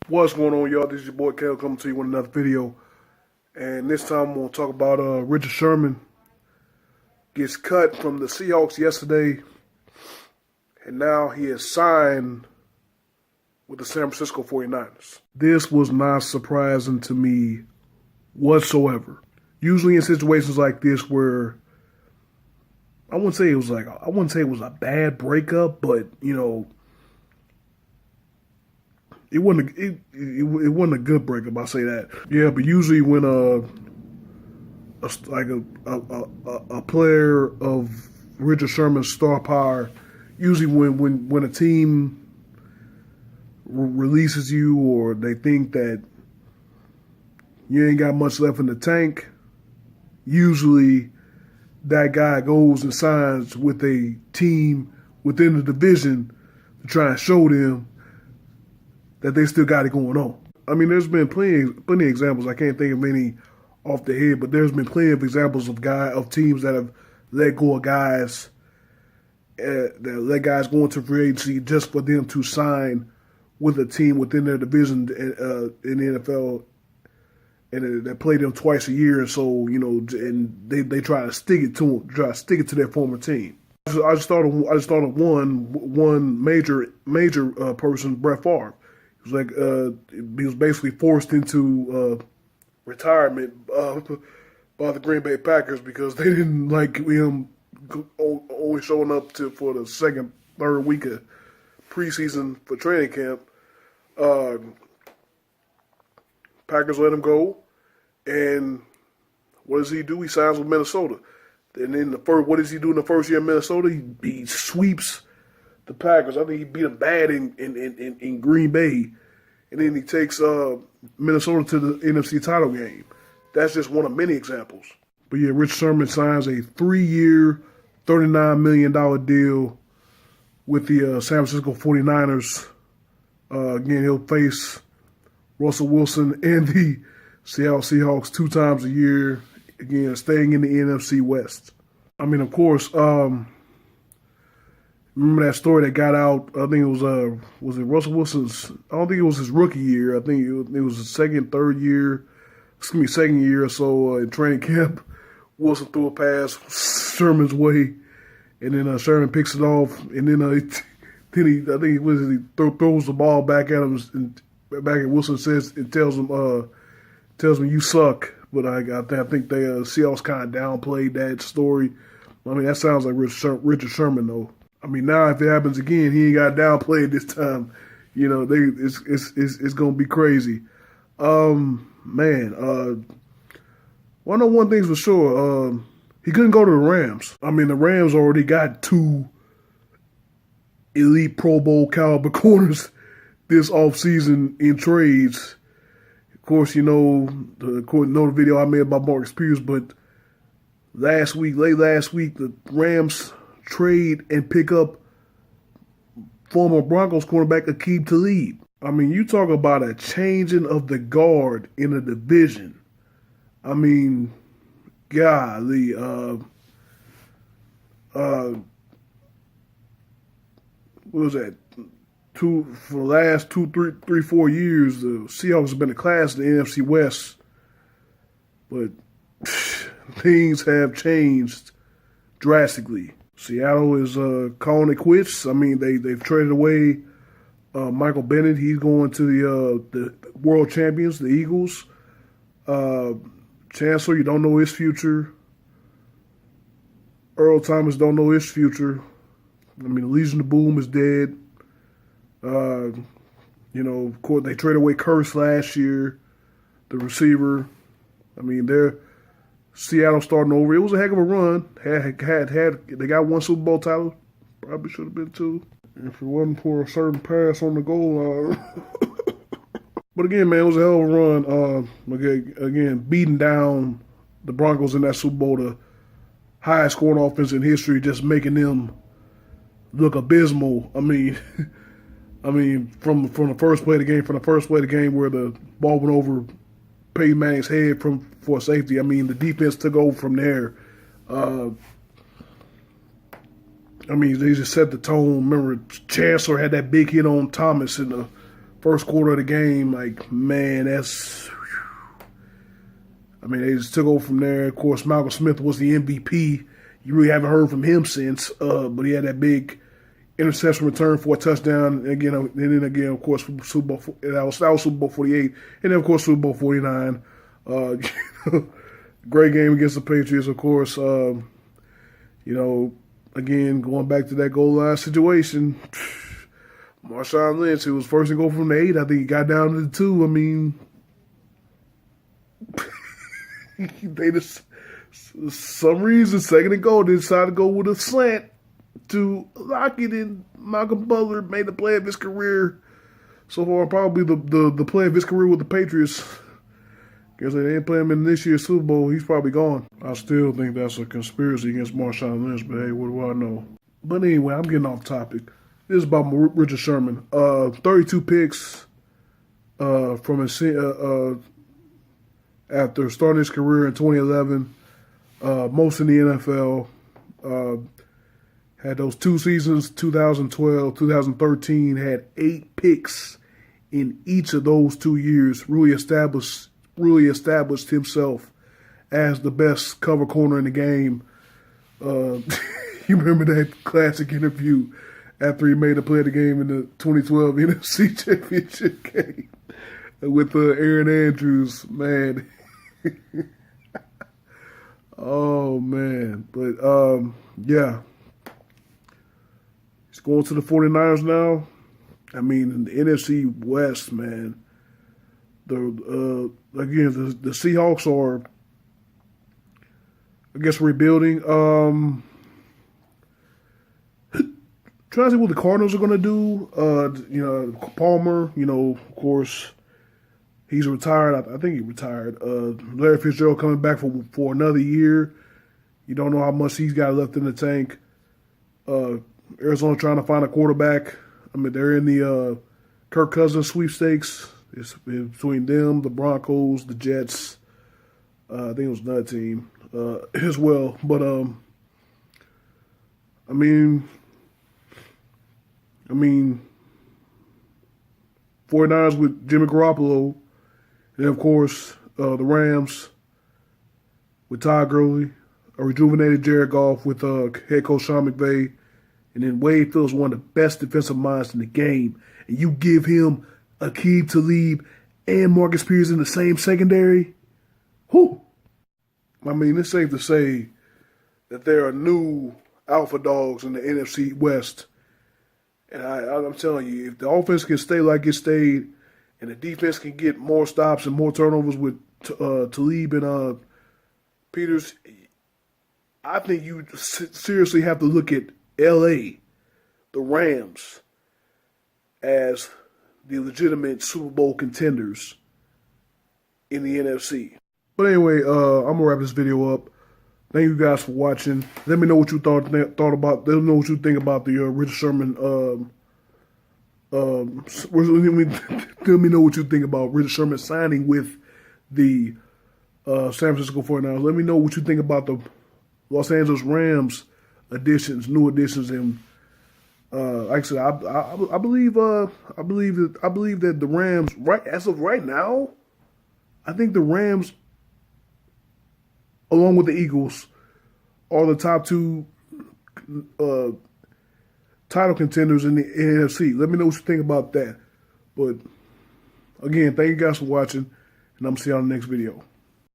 What's going on, y'all? This is your boy Kel coming to you with another video. And this time I'm going to talk about Richard Sherman. Gets cut from the Seahawks yesterday. And now he is signed with the San Francisco 49ers. This was not surprising to me whatsoever. Usually in situations like this where I wouldn't say it was a bad breakup, but you know, it wasn't a good breakup. I'll say that. Yeah, but usually when a player of Richard Sherman's star power, usually when a team releases you or they think that you ain't got much left in the tank, usually that guy goes and signs with a team within the division to try and show them that they still got it going on. I mean, there's been plenty of examples. I can't think of any off the head, but there's been plenty of examples of teams that have let go of guys, that let guys go into free agency just for them to sign with a team within their division in the NFL, and they play them twice a year. And so, you know, and they try to stick it to their former team. I just thought of one major person, Brett Favre. He was basically forced into retirement by the Green Bay Packers because they didn't like him only showing up for the third week of preseason for training camp. Packers let him go, and what does he do? He signs with Minnesota. And then what does he do in the first year in Minnesota? He sweeps the Packers. I think he beat them bad in Green Bay. And then he takes Minnesota to the NFC title game. That's just one of many examples. But yeah, Rich Sherman signs a 3-year, $39 million deal with the San Francisco 49ers. Again, he'll face Russell Wilson and the Seattle Seahawks 2 times a year. Again, staying in the NFC West. I mean, of course, remember that story that got out? I think it was it Russell Wilson's? I don't think it was his rookie year. I think it was his second year or so in training camp. Wilson threw a pass Sherman's way, and then Sherman picks it off, and then he throws the ball back at him, and back at Wilson tells him you suck. But I think the Seahawks kind of downplayed that story. I mean, that sounds like Richard Sherman though. I mean, now if it happens again, he ain't got downplayed this time. You know, it's gonna be crazy. Man, one thing's for sure. He couldn't go to the Rams. I mean, the Rams already got 2 elite Pro Bowl caliber corners this offseason in trades. Of course, you know the video I made about Marcus Pierce, but late last week, the Rams trade and pick up former Broncos cornerback Aqib Talib. I mean, you talk about a changing of the guard in a division. I mean, golly, what was that? For the last 4 years, the Seahawks have been a class in the NFC West, but things have changed drastically. Seattle is calling it quits. I mean, they've traded away Michael Bennett. He's going to the world champions, the Eagles. Chancellor, you don't know his future. Earl Thomas don't know his future. I mean, the Legion of Boom is dead. You know, of course, they traded away Curse last year, the receiver. I mean, Seattle starting over. It was a heck of a run. They got 1 Super Bowl title. Probably should have been 2 if it wasn't for a certain pass on the goal line. But again, man, it was a hell of a run. Again, beating down the Broncos in that Super Bowl, the highest scoring offense in history, just making them look abysmal. I mean, from the first play of the game, where the ball went over Peyton Manning's head for safety. I mean, the defense took over from there. I mean, they just set the tone. Remember, Chancellor had that big hit on Thomas in the first quarter of the game, like, man, they just took over from there. Of course, Malcolm Smith was the MVP. You really haven't heard from him since, but he had that big interception return for a touchdown. And then again, of course, Super Bowl, that was Super Bowl 48, and then of course Super Bowl 49. Great game against the Patriots, of course. Again, going back to that goal line situation, Marshawn Lynch, who was first to go from the 8, I think he got down to the 2. I mean, they just, for some reason, second and goal, they decided to go with a slant to lock it in. Malcolm Butler made the play of his career so far, probably the play of his career with the Patriots. Guess they didn't play him in this year's Super Bowl. He's probably gone. I still think that's a conspiracy against Marshawn Lynch, but hey, what do I know? But anyway, I'm getting off topic. This is about Richard Sherman. 32 picks from his after starting his career in 2011. Most in the NFL. Had those 2 seasons, 2012, 2013. Had 8 picks in each of those 2 years. Really established himself as the best cover corner in the game. You remember that classic interview after he made a play of the game in the 2012 NFC Championship game with Aaron Andrews, man. Oh, man. But, yeah. He's going to the 49ers now. I mean, in the NFC West, man. The Seahawks are, I guess, rebuilding. Trying to see what the Cardinals are going to do. Palmer, of course, he's retired. I think he retired. Larry Fitzgerald coming back for another year. You don't know how much he's got left in the tank. Arizona trying to find a quarterback. I mean, they're in the Kirk Cousins sweepstakes. It's between them, the Broncos, the Jets. I think it was another team as well. But, I mean, 49ers with Jimmy Garoppolo. And, of course, the Rams with Todd Gurley. A rejuvenated Jared Goff with head coach Sean McVay. And then Wade Phillips, one of the best defensive minds in the game. And you give him Aqib Talib and Marcus Peters in the same secondary. Whew. I mean, it's safe to say that there are new alpha dogs in the NFC West. And I'm telling you, if the offense can stay like it stayed and the defense can get more stops and more turnovers with Talib and Peters, I think you seriously have to look at L.A., the Rams, as the legitimate Super Bowl contenders in the NFC. But anyway, I'm going to wrap this video up. Thank you guys for watching. Let me know what you thought about. Let me know what you think about the Richard Sherman. Let me know what you think about Richard Sherman signing with the San Francisco 49ers. Let me know what you think about the Los Angeles Rams new additions, and like I said, I believe that the Rams, right as of right now, I think the Rams, along with the Eagles, are the top 2 title contenders in the NFC. Let me know what you think about that. But again, thank you guys for watching, and I'm gonna see you on the next video.